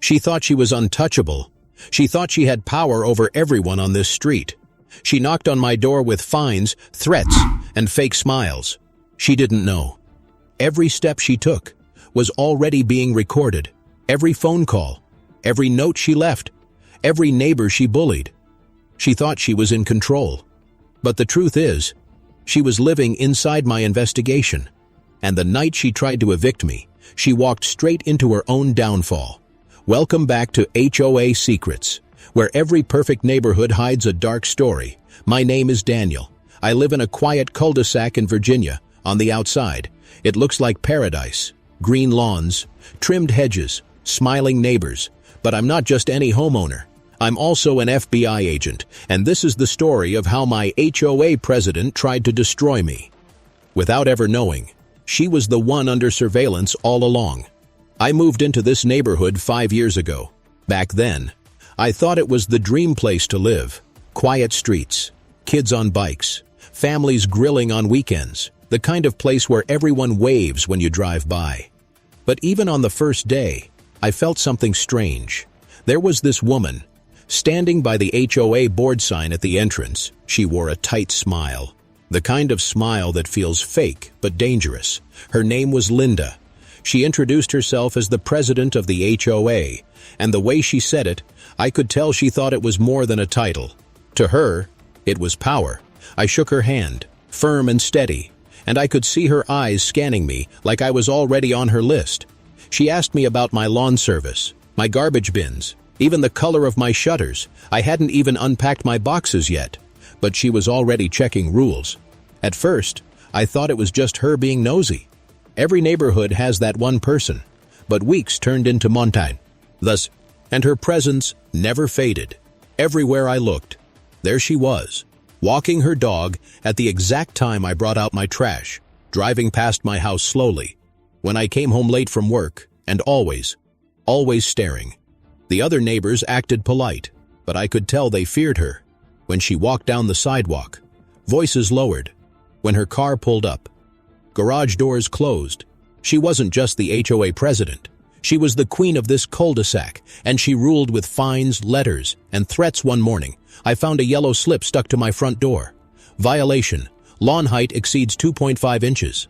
She thought she was untouchable. She thought she had power over everyone on this street. She knocked on my door with fines, threats, and fake smiles. She didn't know. Every step she took was already being recorded. Every phone call, every note she left, every neighbor she bullied. She thought she was in control. But the truth is, she was living inside my investigation. And the night she tried to evict me, she walked straight into her own downfall. Welcome back to HOA Secrets, where every perfect neighborhood hides a dark story. My name is Daniel. I live in a quiet cul-de-sac in Virginia. On the outside, it looks like paradise. Green lawns, trimmed hedges, smiling neighbors. But I'm not just any homeowner. I'm also an FBI agent, and this is the story of how my HOA president tried to destroy me. Without ever knowing, she was the one under surveillance all along. I moved into this neighborhood 5 years ago. Back then, I thought it was the dream place to live. Quiet streets, kids on bikes, families grilling on weekends, the kind of place where everyone waves when you drive by. But even on the first day, I felt something strange. There was this woman, standing by the HOA board sign at the entrance. She wore a tight smile, the kind of smile that feels fake but dangerous. Her name was Linda. She introduced herself as the president of the HOA, and the way she said it, I could tell she thought it was more than a title. To her, it was power. I shook her hand, firm and steady, and I could see her eyes scanning me like I was already on her list. She asked me about my lawn service, my garbage bins, even the color of my shutters. I hadn't even unpacked my boxes yet, but she was already checking rules. At first, I thought it was just her being nosy. Every neighborhood has that one person, but weeks turned into montagne. And her presence never faded. Everywhere I looked, there she was, walking her dog at the exact time I brought out my trash, driving past my house slowly, when I came home late from work, and always staring. The other neighbors acted polite, but I could tell they feared her. When she walked down the sidewalk, voices lowered. When her car pulled up, garage doors closed. She wasn't just the HOA president. She was the queen of this cul-de-sac, and she ruled with fines, letters, and threats. One morning, I found a yellow slip stuck to my front door. Violation. Lawn height exceeds 2.5 inches.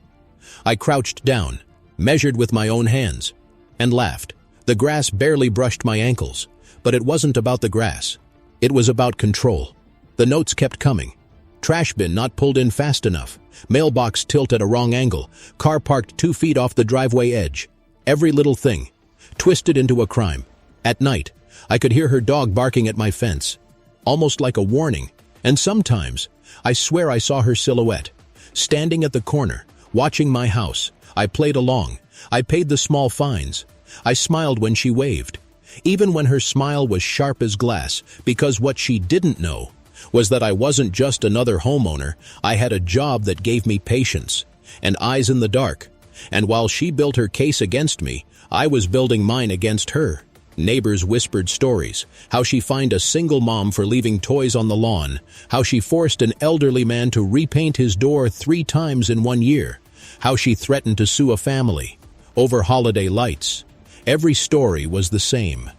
I crouched down, measured with my own hands, and laughed. The grass barely brushed my ankles, but it wasn't about the grass. It was about control. The notes kept coming. Trash bin not pulled in fast enough. Mailbox tilt at a wrong angle. Car parked 2 feet off the driveway edge. Every little thing, twisted into a crime. At night, I could hear her dog barking at my fence, almost like a warning. And sometimes, I swear I saw her silhouette, standing at the corner, watching my house. I played along. I paid the small fines. I smiled when she waved, even when her smile was sharp as glass, because what she didn't know was that I wasn't just another homeowner. I had a job that gave me patience and eyes in the dark. And while she built her case against me, I was building mine against her. Neighbors whispered stories, how she fined a single mom for leaving toys on the lawn, how she forced an elderly man to repaint his door 3 times in 1 year, how she threatened to sue a family over holiday lights. Every story was the same.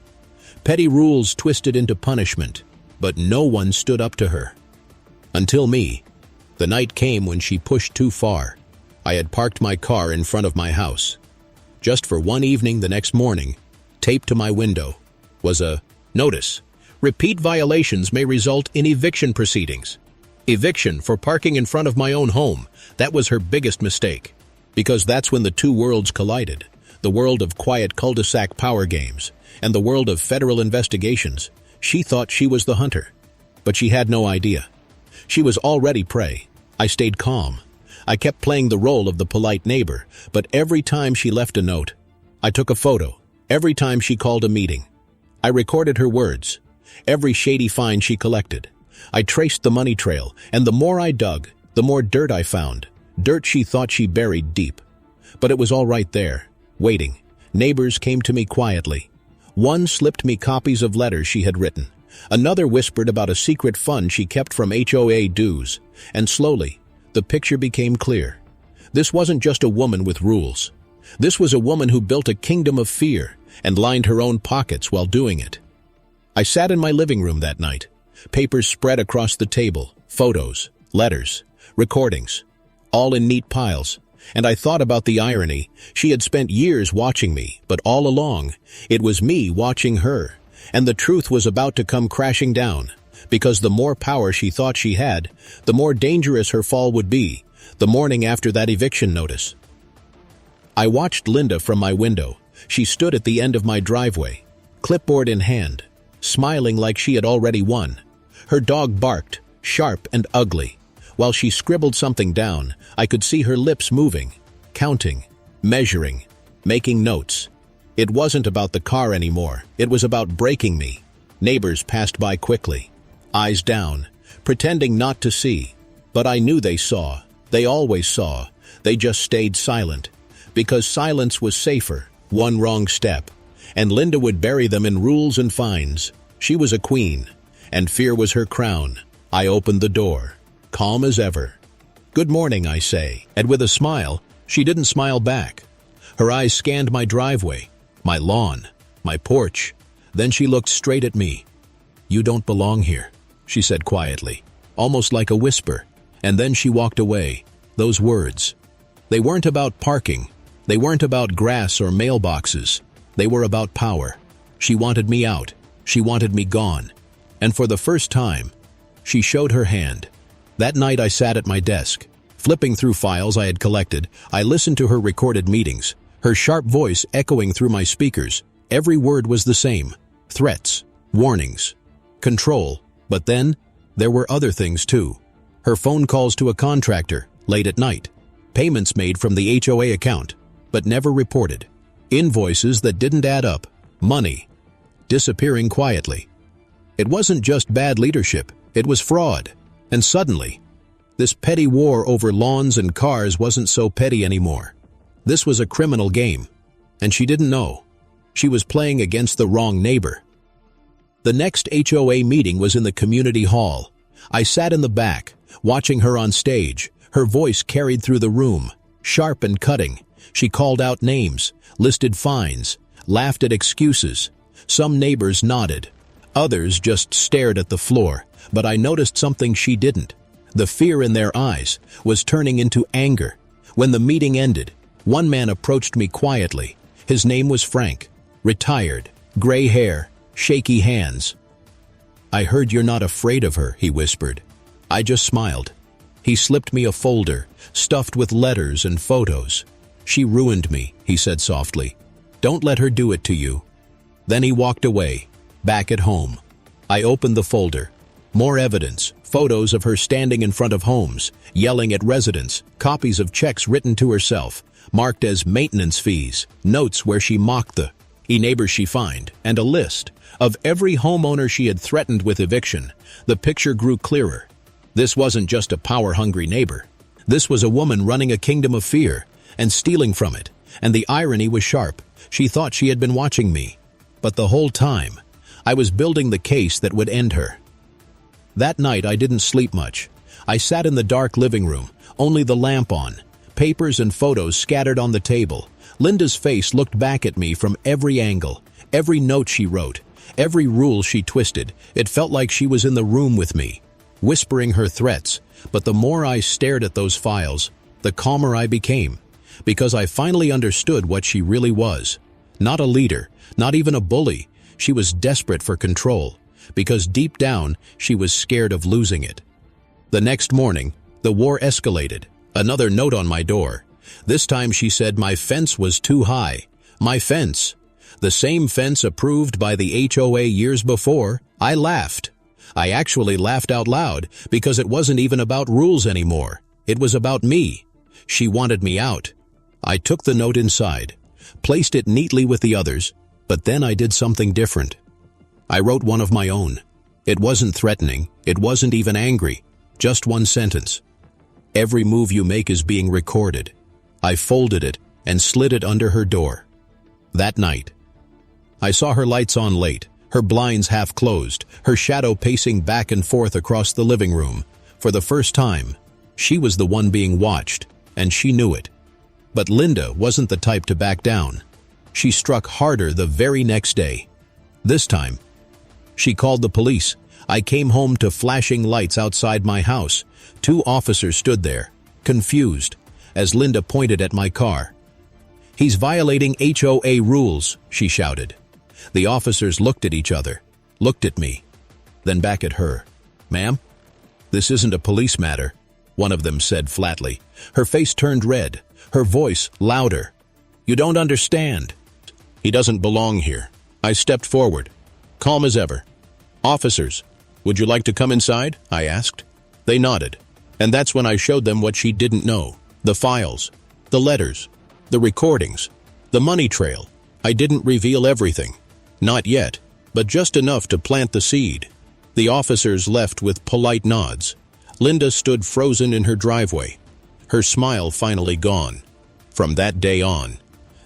Petty rules twisted into punishment, but no one stood up to her. Until me. The night came when she pushed too far. I had parked my car in front of my house. Just for one evening the next morning, taped to my window, was a notice. Repeat violations may result in eviction proceedings. Eviction for parking in front of my own home. That was her biggest mistake. Because that's when the two worlds collided. The world of quiet cul-de-sac power games and the world of federal investigations. She thought she was the hunter, but she had no idea. She was already prey. I stayed calm. I kept playing the role of the polite neighbor, but every time she left a note, I took a photo. Every time she called a meeting, I recorded her words. Every shady fine she collected, I traced the money trail, and the more I dug, the more dirt I found. Dirt she thought she buried deep. But it was all right there, waiting. Neighbors came to me quietly. One slipped me copies of letters she had written. Another whispered about a secret fund she kept from HOA dues. And slowly, the picture became clear. This wasn't just a woman with rules. This was a woman who built a kingdom of fear, and lined her own pockets while doing it. I sat in my living room that night, papers spread across the table, photos, letters, recordings, all in neat piles, and I thought about the irony. She had spent years watching me, but all along, it was me watching her, and the truth was about to come crashing down, because the more power she thought she had, the more dangerous her fall would be, the morning after that eviction notice. I watched Linda from my window. She stood at the end of my driveway, clipboard in hand, smiling like she had already won. Her dog barked, sharp and ugly. While she scribbled something down, I could see her lips moving, counting, measuring, making notes. It wasn't about the car anymore. It was about breaking me. Neighbors passed by quickly, eyes down, pretending not to see. But I knew they saw. They always saw. They just stayed silent. Because silence was safer, one wrong step, and Linda would bury them in rules and fines. She was a queen, and fear was her crown. I opened the door, calm as ever. "Good morning," I say, and with a smile, she didn't smile back. Her eyes scanned my driveway, my lawn, my porch. Then she looked straight at me. "You don't belong here," she said quietly, almost like a whisper, and then she walked away. Those words. They weren't about parking. They weren't about grass or mailboxes. They were about power. She wanted me out. She wanted me gone. And for the first time, she showed her hand. That night I sat at my desk, flipping through files I had collected. I listened to her recorded meetings, her sharp voice echoing through my speakers. Every word was the same. Threats, warnings, control. But then, there were other things too. Her phone calls to a contractor, late at night. Payments made from the HOA account, but never reported. Invoices that didn't add up. Money disappearing quietly. It wasn't just bad leadership, it was fraud. And suddenly, this petty war over lawns and cars wasn't so petty anymore. This was a criminal game, and she didn't know. She was playing against the wrong neighbor. The next HOA meeting was in the community hall. I sat in the back, watching her on stage. Her voice carried through the room, sharp and cutting. She called out names, listed fines, laughed at excuses. Some neighbors nodded. Others just stared at the floor, but I noticed something she didn't. The fear in their eyes was turning into anger. When the meeting ended, one man approached me quietly. His name was Frank, retired, gray hair, shaky hands. "I heard you're not afraid of her," he whispered. I just smiled. He slipped me a folder, stuffed with letters and photos. "She ruined me," he said softly. "Don't let her do it to you." Then he walked away, back at home. I opened the folder. More evidence, photos of her standing in front of homes, yelling at residents, copies of checks written to herself, marked as maintenance fees, notes where she mocked the neighbors she fined, and a list of every homeowner she had threatened with eviction. The picture grew clearer. This wasn't just a power-hungry neighbor. This was a woman running a kingdom of fear and stealing from it, and the irony was sharp. She thought she had been watching me. But the whole time, I was building the case that would end her. That night, I didn't sleep much. I sat in the dark living room, only the lamp on, papers and photos scattered on the table. Linda's face looked back at me from every angle, every note she wrote, every rule she twisted. It felt like she was in the room with me, whispering her threats. But the more I stared at those files, the calmer I became, because I finally understood what she really was. Not a leader, not even a bully. She was desperate for control, because deep down, she was scared of losing it. The next morning, the war escalated. Another note on my door. This time she said my fence was too high. My fence. The same fence approved by the HOA years before. I laughed. I actually laughed out loud, because it wasn't even about rules anymore. It was about me. She wanted me out. I took the note inside, placed it neatly with the others, but then I did something different. I wrote one of my own. It wasn't threatening, it wasn't even angry, just one sentence. "Every move you make is being recorded." I folded it and slid it under her door. That night, I saw her lights on late, her blinds half closed, her shadow pacing back and forth across the living room. For the first time, she was the one being watched, and she knew it. But Linda wasn't the type to back down. She struck harder the very next day. This time, she called the police. I came home to flashing lights outside my house. 2 officers stood there, confused, as Linda pointed at my car. "He's violating HOA rules," she shouted. The officers looked at each other, looked at me, then back at her. "Ma'am, this isn't a police matter," one of them said flatly. Her face turned red, her voice louder. "You don't understand. He doesn't belong here." I stepped forward, calm as ever. "Officers, would you like to come inside?" I asked. They nodded, and that's when I showed them what she didn't know. The files, the letters, the recordings, the money trail. I didn't reveal everything. Not yet, but just enough to plant the seed. The officers left with polite nods. Linda stood frozen in her driveway, her smile finally gone. From that day on,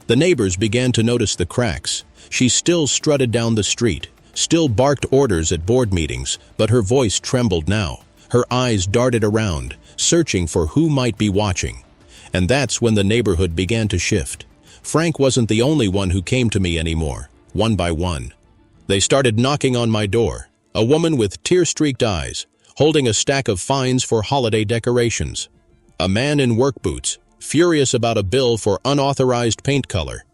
the neighbors began to notice the cracks. She still strutted down the street, still barked orders at board meetings, but her voice trembled now. Her eyes darted around, searching for who might be watching. And that's when the neighborhood began to shift. Frank wasn't the only one who came to me anymore, one by one. They started knocking on my door, a woman with tear-streaked eyes, holding a stack of fines for holiday decorations. A man in work boots, furious about a bill for unauthorized paint color.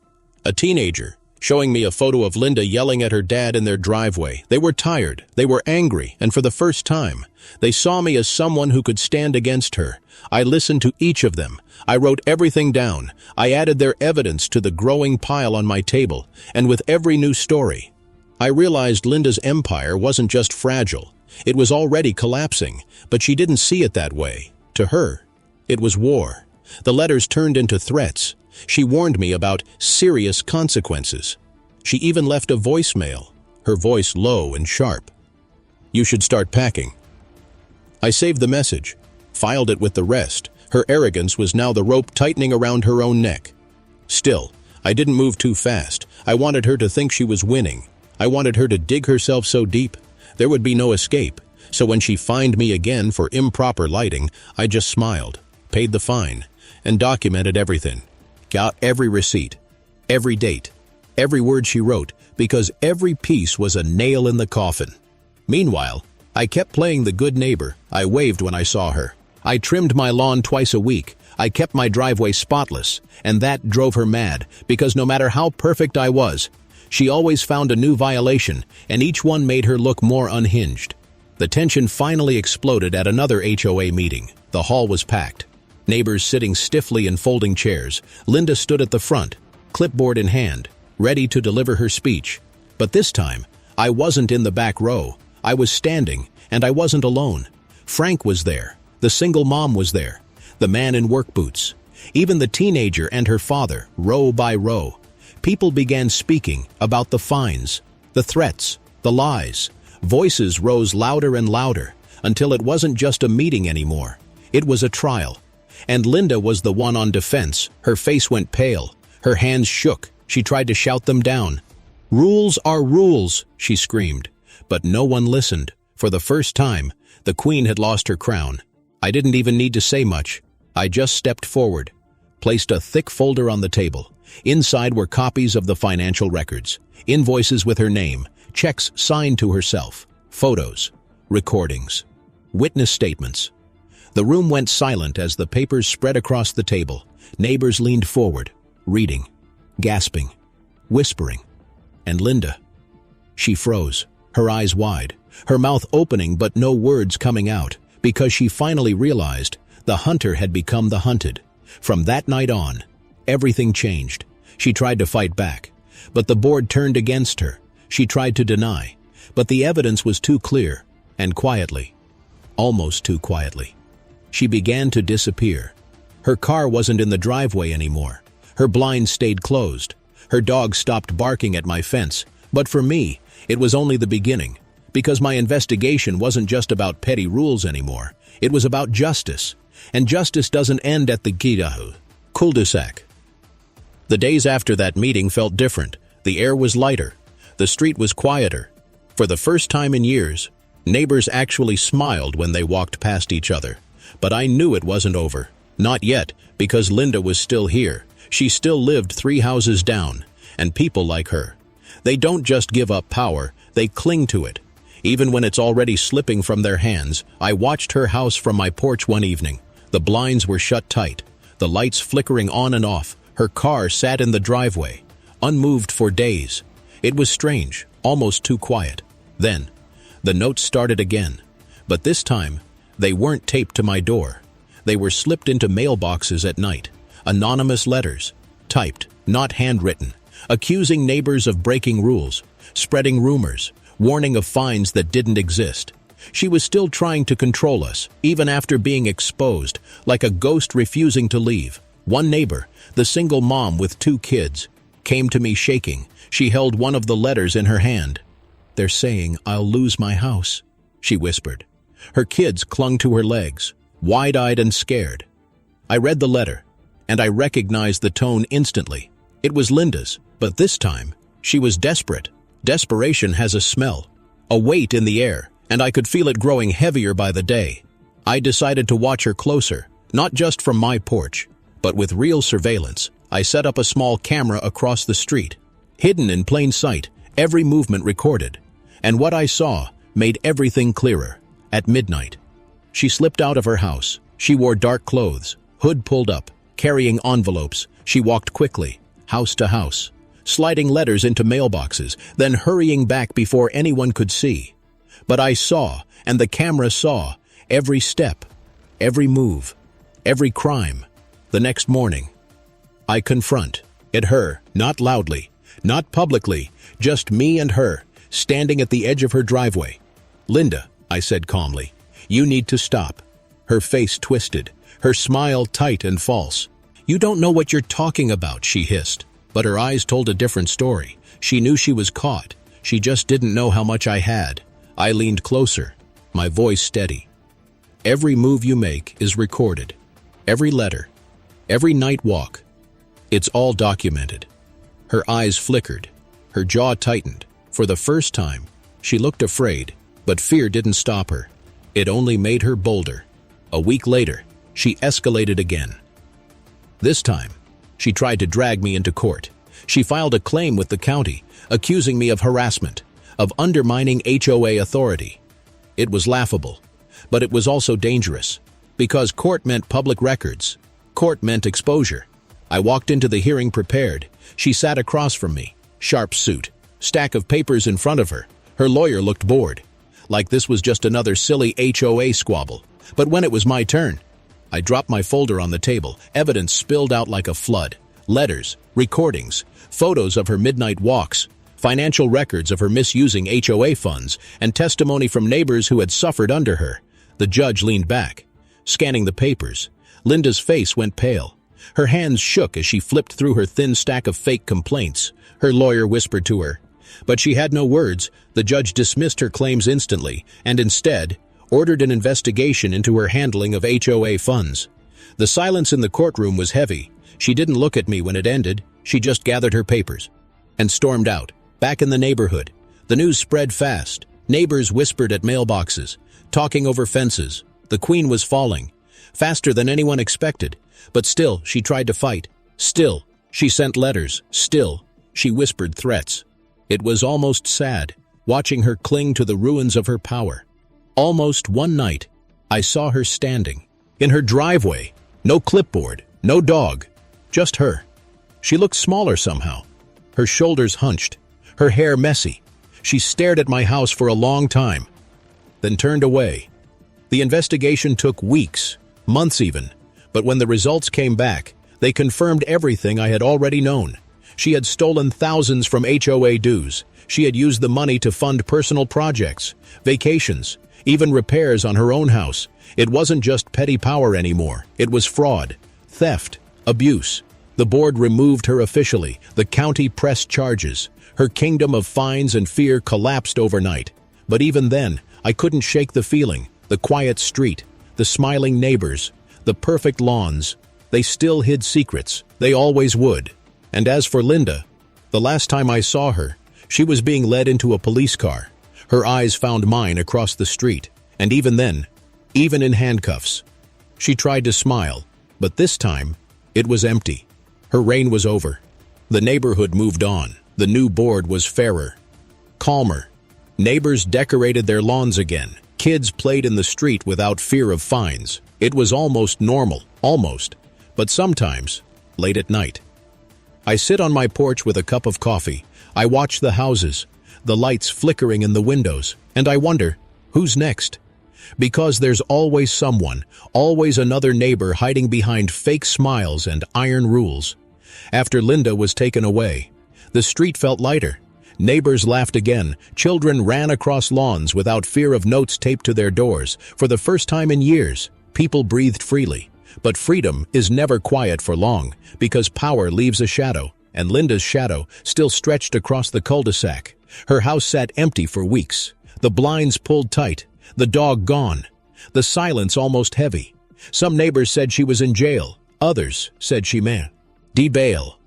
A teenager, showing me a photo of Linda yelling at her dad in their driveway. They were tired, they were angry, and for the first time, they saw me as someone who could stand against her. I listened to each of them. I wrote everything down. I added their evidence to the growing pile on my table, and with every new story, I realized Linda's empire wasn't just fragile. It was already collapsing, but she didn't see it that way. To her, it was war. The letters turned into threats. She warned me about serious consequences. She even left a voicemail, her voice low and sharp. "You should start packing." I saved the message, filed it with the rest. Her arrogance was now the rope tightening around her own neck. Still, I didn't move too fast. I wanted her to think she was winning. I wanted her to dig herself so deep, there would be no escape. So when she fined me again for improper lighting, I just smiled, paid the fine, and documented everything. Got every receipt, every date, every word she wrote, because every piece was a nail in the coffin. Meanwhile, I kept playing the good neighbor. I waved when I saw her. I trimmed my lawn twice a week. I kept my driveway spotless, and that drove her mad, because no matter how perfect I was, she always found a new violation, and each one made her look more unhinged. The tension finally exploded at another HOA meeting. The hall was packed. Neighbors sitting stiffly in folding chairs. Linda stood at the front, clipboard in hand, ready to deliver her speech. But this time, I wasn't in the back row. I was standing, and I wasn't alone. Frank was there. The single mom was there. The man in work boots. Even the teenager and her father, row by row. People began speaking about the fines, the threats, the lies. Voices rose louder and louder, until it wasn't just a meeting anymore. It was a trial. And Linda was the one on defense. Her face went pale. Her hands shook. She tried to shout them down. "Rules are rules," she screamed. But no one listened. For the first time, the queen had lost her crown. I didn't even need to say much. I just stepped forward, placed a thick folder on the table. Inside were copies of the financial records, invoices with her name, checks signed to herself, photos, recordings, witness statements. The room went silent as the papers spread across the table. Neighbors leaned forward, reading, gasping, whispering. And Linda, she froze, her eyes wide, her mouth opening but no words coming out, because she finally realized the hunter had become the hunted. From that night on, everything changed. She tried to fight back, but the board turned against her. She tried to deny, but the evidence was too clear, and quietly, almost too quietly, she began to disappear. Her car wasn't in the driveway anymore. Her blinds stayed closed. Her dog stopped barking at my fence. But for me, it was only the beginning, because my investigation wasn't just about petty rules anymore. It was about justice, and justice doesn't end at the cul-de-sac. The days after that meeting felt different. The air was lighter. The street was quieter. For the first time in years, neighbors actually smiled when they walked past each other. But I knew it wasn't over. Not yet, because Linda was still here. She still lived 3 houses down. And people like her, they don't just give up power, they cling to it. Even when it's already slipping from their hands, I watched her house from my porch one evening. The blinds were shut tight, the lights flickering on and off. Her car sat in the driveway, unmoved for days. It was strange, almost too quiet. Then, the notes started again. But this time, they weren't taped to my door. They were slipped into mailboxes at night. Anonymous letters, typed, not handwritten, accusing neighbors of breaking rules, spreading rumors, warning of fines that didn't exist. She was still trying to control us, even after being exposed, like a ghost refusing to leave. One neighbor, the single mom with 2 kids, came to me shaking. She held one of the letters in her hand. "They're saying I'll lose my house," she whispered. Her kids clung to her legs, wide-eyed and scared. I read the letter, and I recognized the tone instantly. It was Linda's, but this time, she was desperate. Desperation has a smell, a weight in the air, and I could feel it growing heavier by the day. I decided to watch her closer, not just from my porch, but with real surveillance. I set up a small camera across the street, hidden in plain sight, every movement recorded. And what I saw made everything clearer. At midnight, she slipped out of her house. She wore dark clothes, hood pulled up, carrying envelopes. She walked quickly, house to house, sliding letters into mailboxes, then hurrying back before anyone could see. But I saw, and the camera saw, every step, every move, every crime. The next morning, I confronted her, not loudly, not publicly, just me and her, standing at the edge of her driveway. "Linda," I said calmly, "you need to stop." Her face twisted, her smile tight and false. "You don't know what you're talking about," she hissed. But her eyes told a different story. She knew she was caught. She just didn't know how much I had. I leaned closer, my voice steady. "Every move you make is recorded. Every letter, every night walk. It's all documented." Her eyes flickered. Her jaw tightened. For the first time, she looked afraid, but fear didn't stop her. It only made her bolder. A week later, she escalated again. This time, she tried to drag me into court. She filed a claim with the county, accusing me of harassment, of undermining HOA authority. It was laughable, but it was also dangerous, because court meant public records. Court meant exposure. I walked into the hearing prepared. She sat across from me, sharp suit, stack of papers in front of her. Her lawyer looked bored, like this was just another silly HOA squabble. But when it was my turn, I dropped my folder on the table. Evidence spilled out like a flood. Letters, recordings, photos of her midnight walks, financial records of her misusing HOA funds, and testimony from neighbors who had suffered under her. The judge leaned back, scanning the papers. Linda's face went pale. Her hands shook as she flipped through her thin stack of fake complaints. Her lawyer whispered to her, but she had no words. The judge dismissed her claims instantly, and instead, ordered an investigation into her handling of HOA funds. The silence in the courtroom was heavy. She didn't look at me when it ended. She just gathered her papers and stormed out. Back in the neighborhood, the news spread fast. Neighbors whispered at mailboxes, talking over fences. The queen was falling, faster than anyone expected. But still, she tried to fight. Still, she sent letters. Still, she whispered threats. It was almost sad, watching her cling to the ruins of her power. Almost one night, I saw her standing in her driveway. No clipboard, no dog, just her. She looked smaller somehow, her shoulders hunched, her hair messy. She stared at my house for a long time, then turned away. The investigation took weeks, months even, but when the results came back, they confirmed everything I had already known. She had stolen thousands from HOA dues. She had used the money to fund personal projects, vacations, even repairs on her own house. It wasn't just petty power anymore. It was fraud, theft, abuse. The board removed her officially. The county pressed charges. Her kingdom of fines and fear collapsed overnight. But even then, I couldn't shake the feeling. The quiet street, the smiling neighbors, the perfect lawns. They still hid secrets. They always would. And as for Linda, the last time I saw her, she was being led into a police car. Her eyes found mine across the street. And even then, even in handcuffs, she tried to smile. But this time, it was empty. Her reign was over. The neighborhood moved on. The new board was fairer, calmer. Neighbors decorated their lawns again. Kids played in the street without fear of fines. It was almost normal, almost, but sometimes, late at night. I sit on my porch with a cup of coffee. I watch the houses, the lights flickering in the windows, and I wonder, who's next? Because there's always someone, always another neighbor hiding behind fake smiles and iron rules. After Linda was taken away, the street felt lighter. Neighbors laughed again. Children ran across lawns without fear of notes taped to their doors. For the first time in years, people breathed freely. But freedom is never quiet for long, because power leaves a shadow, and Linda's shadow still stretched across the cul-de-sac. Her house sat empty for weeks. The blinds pulled tight, the dog gone, the silence almost heavy. Some neighbors said she was in jail. Others said she may bail.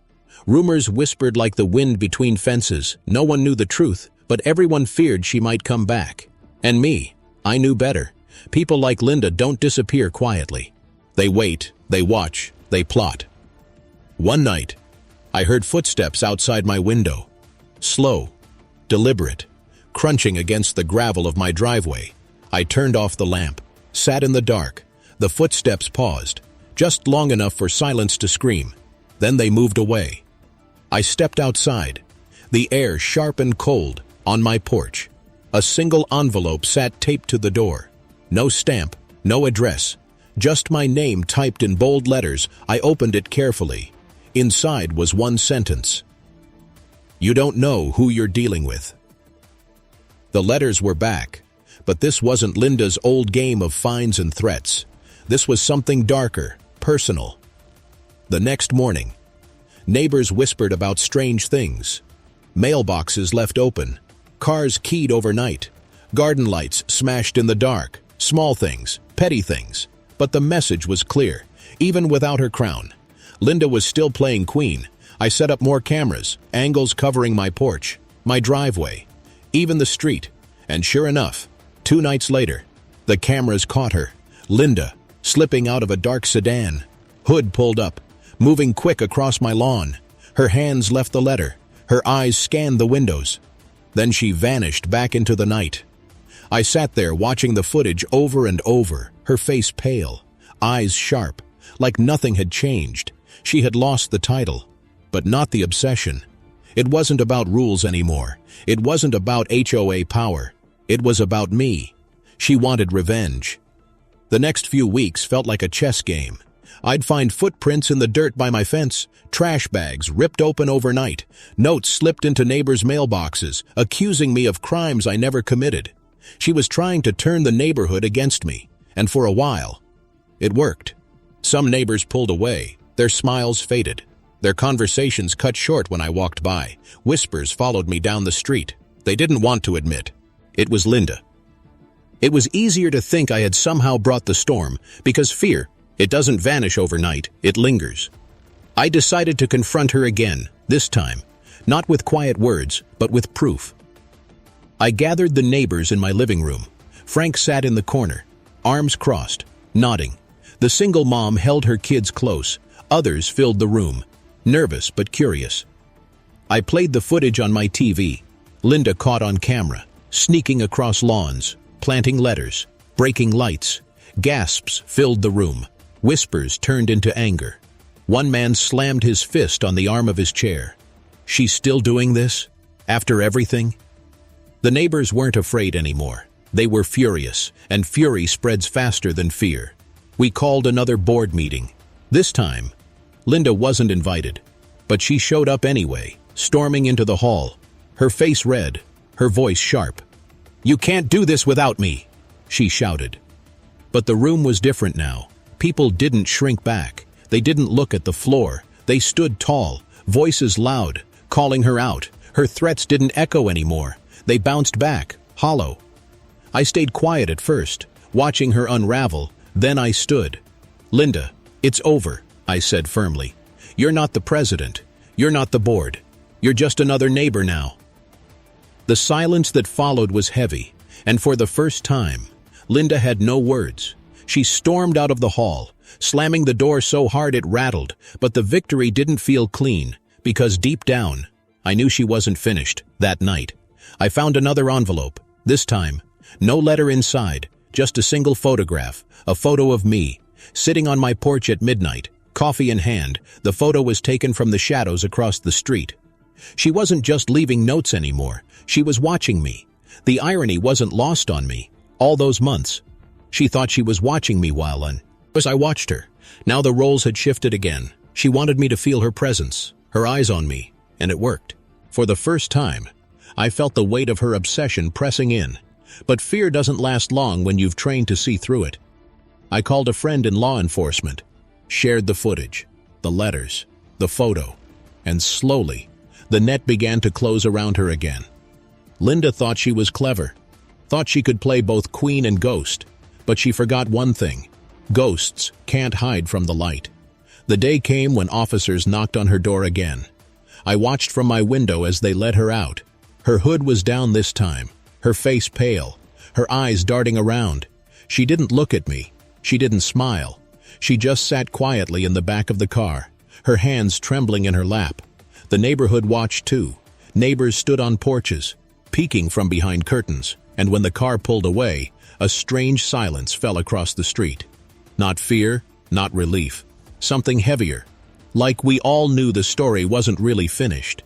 Rumors whispered like the wind between fences. No one knew the truth, but everyone feared she might come back. And me, I knew better. People like Linda don't disappear quietly. They wait, they watch, they plot. One night, I heard footsteps outside my window. Slow, deliberate, crunching against the gravel of my driveway. I turned off the lamp, sat in the dark. The footsteps paused, just long enough for silence to scream. Then they moved away. I stepped outside, the air sharp and cold, on my porch. A single envelope sat taped to the door. No stamp, no address, just my name typed in bold letters. I opened it carefully. Inside was one sentence. You don't know who you're dealing with. The letters were back, but this wasn't Linda's old game of fines and threats. This was something darker, personal. The next morning, neighbors whispered about strange things. Mailboxes left open, cars keyed overnight, garden lights smashed in the dark, small things, petty things. But the message was clear. Even without her crown, Linda was still playing queen. I set up more cameras, angles covering my porch, my driveway, even the street. And sure enough, 2 nights later, the cameras caught her, Linda, slipping out of a dark sedan, hood pulled up, moving quick across my lawn. Her hands left the letter. Her eyes scanned the windows. Then she vanished back into the night. I sat there watching the footage over and over, her face pale, eyes sharp, like nothing had changed. She had lost the title, but not the obsession. It wasn't about rules anymore. It wasn't about HOA power. It was about me. She wanted revenge. The next few weeks felt like a chess game. I'd find footprints in the dirt by my fence, trash bags ripped open overnight, notes slipped into neighbors' mailboxes, accusing me of crimes I never committed. She was trying to turn the neighborhood against me, and for a while, it worked. Some neighbors pulled away, their smiles faded. Their conversations cut short when I walked by. Whispers followed me down the street. They didn't want to admit. It was Linda. It was easier to think I had somehow brought the storm, because fear, it doesn't vanish overnight, it lingers. I decided to confront her again, this time, not with quiet words, but with proof. I gathered the neighbors in my living room. Frank sat in the corner, arms crossed, nodding. The single mom held her kids close. Others filled the room, nervous but curious. I played the footage on my TV. Linda caught on camera, sneaking across lawns, planting letters, breaking lights. Gasps filled the room. Whispers turned into anger. One man slammed his fist on the arm of his chair. She's still doing this? After everything? The neighbors weren't afraid anymore. They were furious, and fury spreads faster than fear. We called another board meeting. This time, Linda wasn't invited, but she showed up anyway, storming into the hall, her face red, her voice sharp. "You can't do this without me," she shouted. But the room was different now. People didn't shrink back. They didn't look at the floor. They stood tall, voices loud, calling her out. Her threats didn't echo anymore. They bounced back, hollow. I stayed quiet at first, watching her unravel. Then I stood. "Linda, it's over," I said firmly. "You're not the president. You're not the board. You're just another neighbor now." The silence that followed was heavy, and for the first time, Linda had no words. She stormed out of the hall, slamming the door so hard it rattled, but the victory didn't feel clean, Because deep down, I knew she wasn't finished. That night, I found another envelope. This time, no letter inside, just a single photograph, a photo of me, sitting on my porch at midnight, coffee in hand. The photo was taken from the shadows across the street. She wasn't just leaving notes anymore. She was watching me. The irony wasn't lost on me. All those months, she thought she was watching me as I watched her. Now the roles had shifted again. She wanted me to feel her presence, her eyes on me, and it worked. For the first time, I felt the weight of her obsession pressing in. But fear doesn't last long when you've trained to see through it. I called a friend in law enforcement, shared the footage, the letters, the photo, and slowly, the net began to close around her again. Linda thought she was clever, thought she could play both queen and ghost, but she forgot one thing. Ghosts can't hide from the light. The day came when officers knocked on her door again. I watched from my window as they let her out. Her hood was down this time, her face pale, her eyes darting around. She didn't look at me. She didn't smile. She just sat quietly in the back of the car, her hands trembling in her lap. The neighborhood watched too. Neighbors stood on porches, peeking from behind curtains, and when the car pulled away, a strange silence fell across the street. Not fear, not relief. Something heavier. Like we all knew the story wasn't really finished.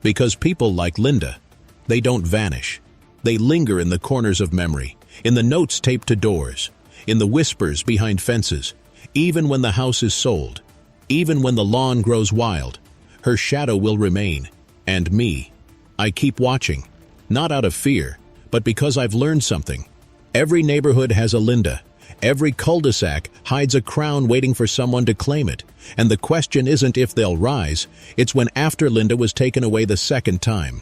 Because people like Linda, they don't vanish. They linger in the corners of memory, in the notes taped to doors, in the whispers behind fences. Even when the house is sold, even when the lawn grows wild, her shadow will remain. And me, I keep watching, not out of fear, but because I've learned something. Every neighborhood has a Linda. Every cul-de-sac hides a crown waiting for someone to claim it. And the question isn't if they'll rise, it's when after Linda was taken away the second time.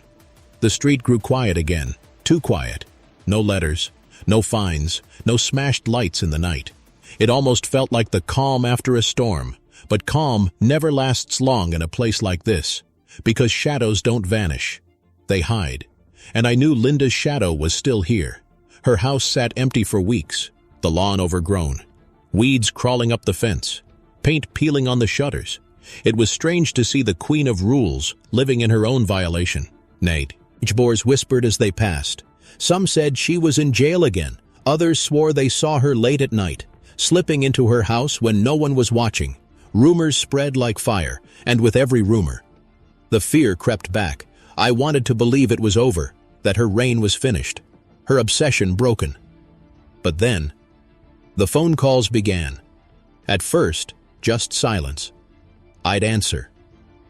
The street grew quiet again, too quiet. No letters, no fines, no smashed lights in the night. It almost felt like the calm after a storm. But calm never lasts long in a place like this, because shadows don't vanish. They hide. And I knew Linda's shadow was still here. Her house sat empty for weeks, the lawn overgrown, weeds crawling up the fence, paint peeling on the shutters. It was strange to see the queen of rules living in her own violation. Neighbors whispered as they passed. Some said she was in jail again. Others swore they saw her late at night, slipping into her house when no one was watching. Rumors spread like fire, and with every rumor, the fear crept back. I wanted to believe it was over, that her reign was finished, her obsession broken. But then, the phone calls began. At first, just silence. I'd answer,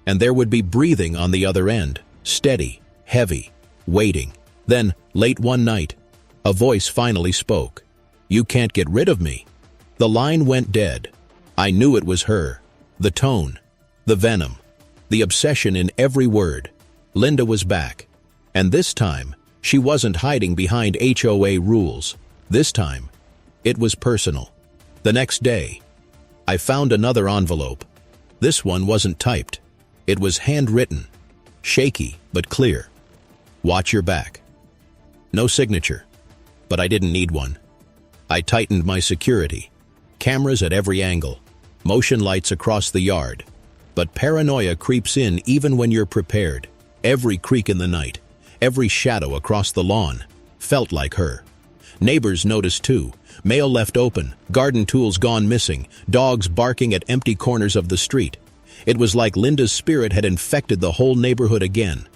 and there would be breathing on the other end, steady, heavy, waiting. Then, late one night, a voice finally spoke. "You can't get rid of me." The line went dead. I knew it was her. The tone, the venom, the obsession in every word. Linda was back. And this time, she wasn't hiding behind HOA rules. This time, it was personal. The next day, I found another envelope. This one wasn't typed. It was handwritten, shaky but clear. "Watch your back." No signature, but I didn't need one. I tightened my security. Cameras at every angle, motion lights across the yard. But paranoia creeps in even when you're prepared. Every creak in the night, every shadow across the lawn, felt like her. Neighbors noticed too. Mail left open, garden tools gone missing, dogs barking at empty corners of the street. It was like Linda's spirit had infected the whole neighborhood again.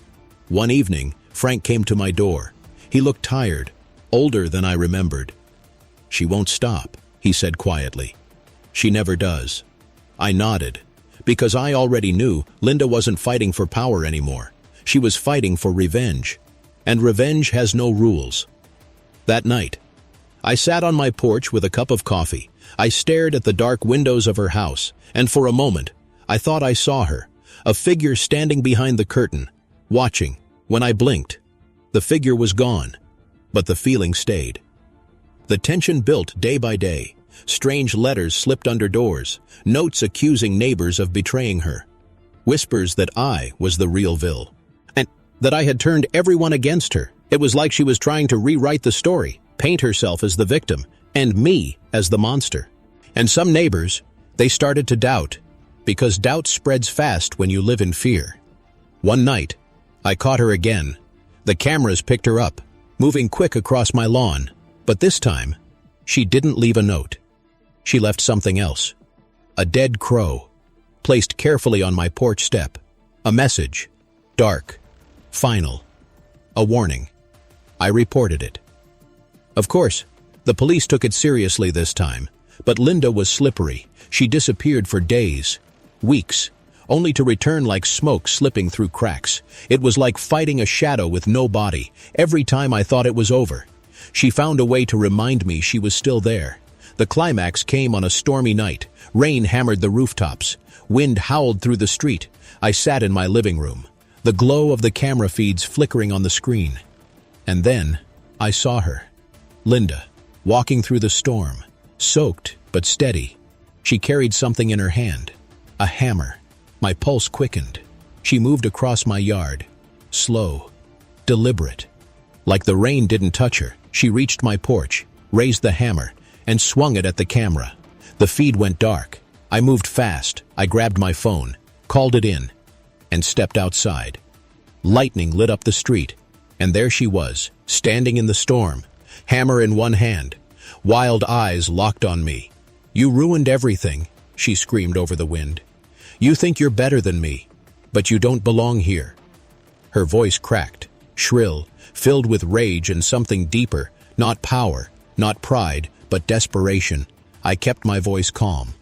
One evening, Frank came to my door. He looked tired, older than I remembered. "She won't stop," he said quietly. "She never does." I nodded, because I already knew Linda wasn't fighting for power anymore. She was fighting for revenge. And revenge has no rules. That night, I sat on my porch with a cup of coffee. I stared at the dark windows of her house, and for a moment, I thought I saw her, a figure standing behind the curtain, watching. When I blinked, the figure was gone, but the feeling stayed. The tension built day by day. Strange letters slipped under doors, notes accusing neighbors of betraying her, whispers that I was the real villain, and that I had turned everyone against her. It was like she was trying to rewrite the story, paint herself as the victim, and me as the monster. And some neighbors, they started to doubt, because doubt spreads fast when you live in fear. One night, I caught her again. The cameras picked her up, moving quick across my lawn. But this time, she didn't leave a note. She left something else. A dead crow, placed carefully on my porch step. A message. Dark. Final. A warning. I reported it. Of course, the police took it seriously this time, but Linda was slippery. She disappeared for days, weeks, only to return like smoke slipping through cracks. It was like fighting a shadow with no body. Every time I thought it was over, she found a way to remind me she was still there. The climax came on a stormy night. Rain hammered the rooftops. Wind howled through the street. I sat in my living room, the glow of the camera feeds flickering on the screen. And then I saw her, Linda, walking through the storm, soaked but steady. She carried something in her hand, a hammer. My pulse quickened. She moved across my yard, slow, deliberate. Like the rain didn't touch her, she reached my porch, raised the hammer, and swung it at the camera. The feed went dark. I moved fast. I grabbed my phone, called it in, and stepped outside. Lightning lit up the street, and there she was, standing in the storm, hammer in one hand, wild eyes locked on me. "You ruined everything," she screamed over the wind. "You think you're better than me, but you don't belong here." Her voice cracked, shrill, filled with rage and something deeper, not power, not pride, but desperation. I kept my voice calm.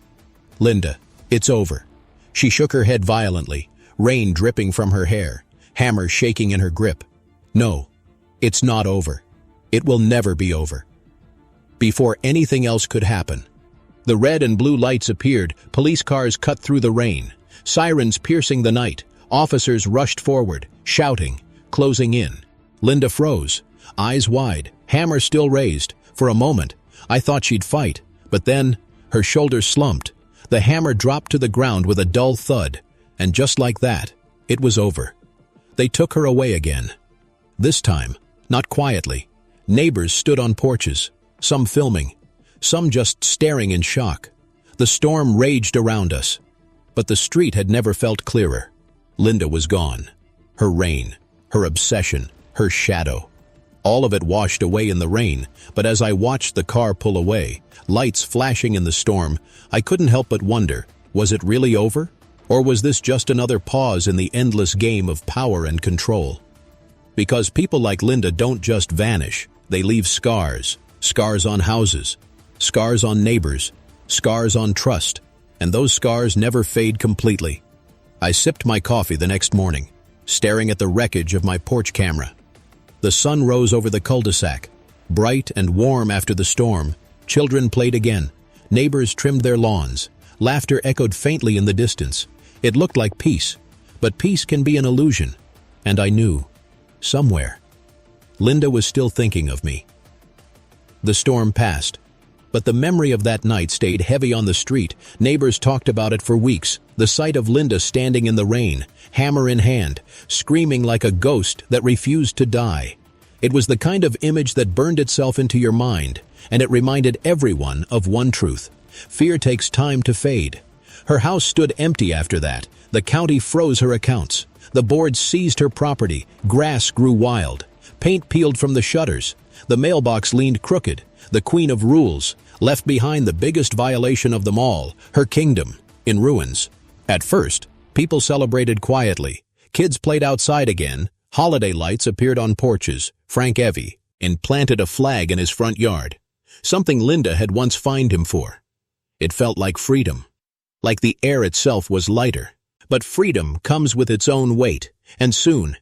"Linda, it's over." She shook her head violently, rain dripping from her hair, hammer shaking in her grip. "No, it's not over. It will never be over." Before anything else could happen, the red and blue lights appeared, police cars cut through the rain, sirens piercing the night, officers rushed forward, shouting, closing in. Linda froze, eyes wide, hammer still raised. For a moment, I thought she'd fight, but then her shoulders slumped. The hammer dropped to the ground with a dull thud, and just like that, it was over. They took her away again. This time, not quietly. Neighbors stood on porches, some filming, some just staring in shock. The storm raged around us, but the street had never felt clearer. Linda was gone. Her reign, her obsession, her shadow. All of it washed away in the rain, but as I watched the car pull away, lights flashing in the storm, I couldn't help but wonder, was it really over? Or was this just another pause in the endless game of power and control? Because people like Linda don't just vanish, they leave scars. Scars on houses, scars on neighbors, scars on trust, and those scars never fade completely. I sipped my coffee the next morning, staring at the wreckage of my porch camera. The sun rose over the cul-de-sac, bright and warm after the storm. Children played again. Neighbors trimmed their lawns. Laughter echoed faintly in the distance. It looked like peace, but peace can be an illusion. And I knew, somewhere, Linda was still thinking of me. The storm passed, but the memory of that night stayed heavy on the street. Neighbors talked about it for weeks. The sight of Linda standing in the rain, hammer in hand, screaming like a ghost that refused to die. It was the kind of image that burned itself into your mind, and it reminded everyone of one truth. Fear takes time to fade. Her house stood empty after that. The county froze her accounts. The board seized her property. Grass grew wild. Paint peeled from the shutters. The mailbox leaned crooked. The queen of rules left behind the biggest violation of them all, her kingdom, in ruins. At first, people celebrated quietly. Kids played outside again. Holiday lights appeared on porches. Frank Evie planted a flag in his front yard, something Linda had once fined him for. It felt like freedom, like the air itself was lighter. But freedom comes with its own weight, and soon,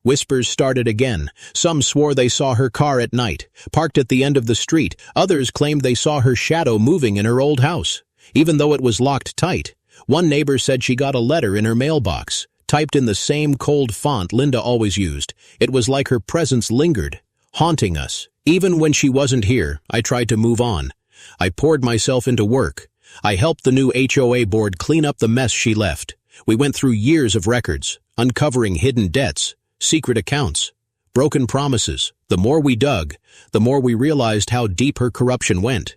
whispers started again. Some swore they saw her car at night, parked at the end of the street. Others claimed they saw her shadow moving in her old house, even though it was locked tight. One neighbor said she got a letter in her mailbox, typed in the same cold font Linda always used. It was like her presence lingered, haunting us. Even when she wasn't here, I tried to move on. I poured myself into work. I helped the new HOA board clean up the mess she left. We went through years of records, uncovering hidden debts, secret accounts, broken promises. The more we dug, the more we realized how deep her corruption went.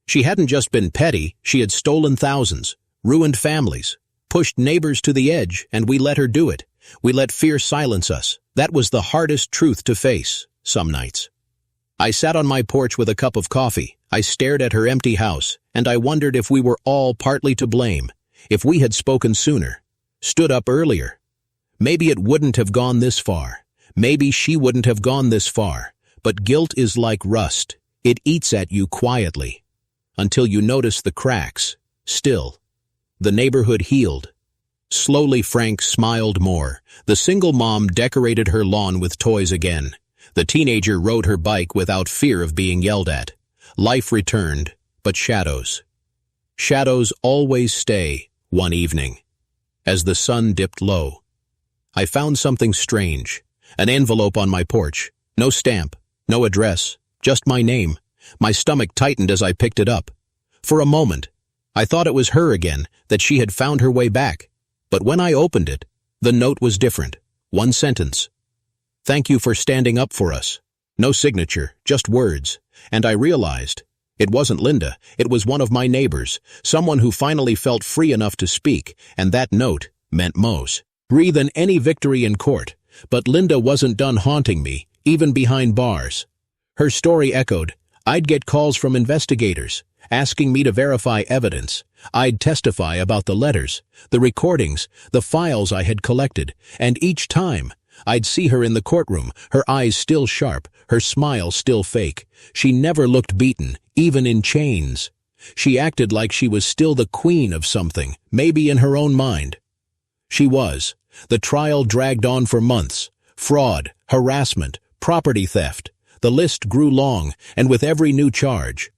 She hadn't just been petty, she had stolen thousands, ruined families, pushed neighbors to the edge, and we let her do it. We let fear silence us. That was the hardest truth to face, some nights. I sat on my porch with a cup of coffee. I stared at her empty house, and I wondered if we were all partly to blame, if we had spoken sooner, stood up earlier. Maybe it wouldn't have gone this far. Maybe she wouldn't have gone this far. But guilt is like rust. It eats at you quietly, until you notice the cracks. Still, the neighborhood healed. Slowly Frank smiled more. The single mom decorated her lawn with toys again. The teenager rode her bike without fear of being yelled at. Life returned, but shadows. Shadows always stay, one evening. As the sun dipped low, I found something strange. An envelope on my porch. No stamp, no address, just my name. My stomach tightened as I picked it up. For a moment, I thought it was her again, that she had found her way back. But when I opened it, the note was different. One sentence. "Thank you for standing up for us." No signature, just words. And I realized it wasn't Linda. It was one of my neighbors, someone who finally felt free enough to speak, and that note meant most than any victory in court. But Linda wasn't done haunting me, even behind bars. Her story echoed. I'd get calls from investigators, asking me to verify evidence. I'd testify about the letters, the recordings, the files I had collected, and each time, I'd see her in the courtroom, her eyes still sharp, her smile still fake. She never looked beaten, even in chains. She acted like she was still the queen of something, maybe in her own mind. She was. The trial dragged on for months. Fraud, harassment, property theft. The list grew long, and with every new charge.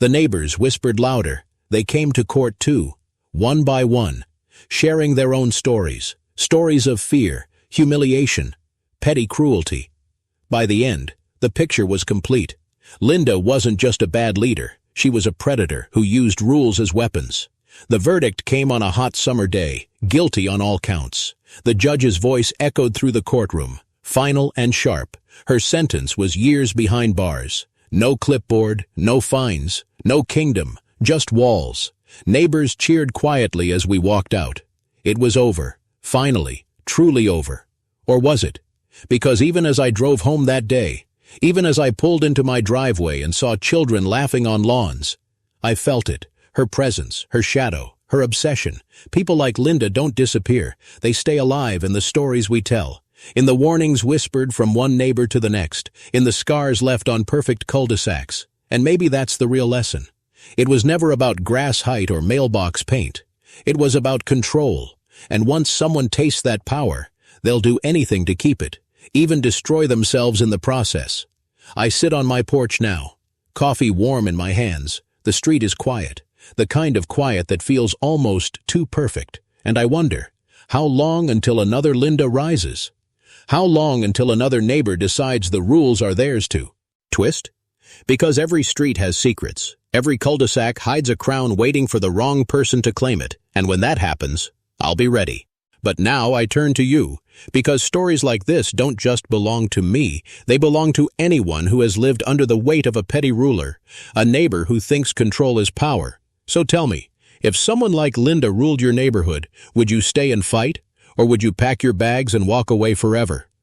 The neighbors whispered louder. They came to court too, one by one, sharing their own stories. Stories of fear, humiliation, petty cruelty. By the end, the picture was complete. Linda wasn't just a bad leader. She was a predator who used rules as weapons. The verdict came on a hot summer day, guilty on all counts. The judge's voice echoed through the courtroom, final and sharp. Her sentence was years behind bars. No clipboard, no fines, no kingdom, just walls. Neighbors cheered quietly as we walked out. It was over, finally, truly over. Or was it? Because even as I drove home that day, even as I pulled into my driveway and saw children laughing on lawns, I felt it, her presence, her shadow, her obsession. People like Linda don't disappear. They stay alive in the stories we tell, in the warnings whispered from one neighbor to the next, in the scars left on perfect cul-de-sacs. And maybe that's the real lesson. It was never about grass height or mailbox paint. It was about control. And once someone tastes that power, they'll do anything to keep it, even destroy themselves in the process. I sit on my porch now, coffee warm in my hands. The street is quiet, the kind of quiet that feels almost too perfect. And I wonder, how long until another Linda rises? How long until another neighbor decides the rules are theirs to twist? Because every street has secrets. Every cul-de-sac hides a crown waiting for the wrong person to claim it. And when that happens, I'll be ready. But now I turn to you, because stories like this don't just belong to me. They belong to anyone who has lived under the weight of a petty ruler, a neighbor who thinks control is power. So tell me, if someone like Linda ruled your neighborhood, would you stay and fight? Or would you pack your bags and walk away forever?